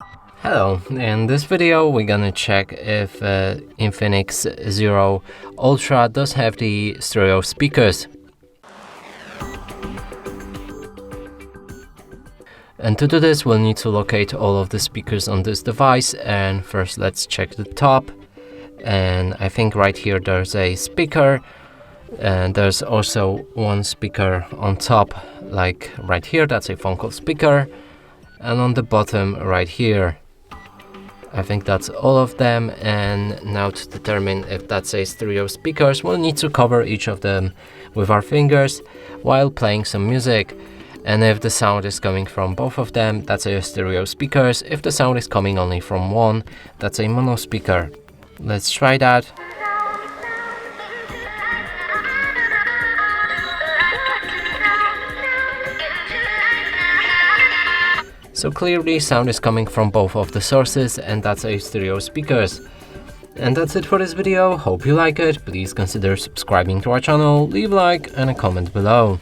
Hello, in this video we're gonna check if INFINIX Zero Ultra does have the stereo speakers. And to do this we'll need to locate all of the speakers on this device, and first let's check the top. And I think right here there's a speaker, and there's also one speaker on top, like right here, that's a phone call speaker, and on the bottom right here I think that's all of them. And now to determine if that's a stereo speakers, we'll need to cover each of them with our fingers while playing some music. And if the sound is coming from both of them, that's a stereo speakers. If the sound is coming only from one, that's a mono speaker. Let's try that. So clearly sound is coming from both of the sources, and that's a stereo speakers. And that's it for this video. Hope you like it. Please consider subscribing to our channel, leave a like and a comment below.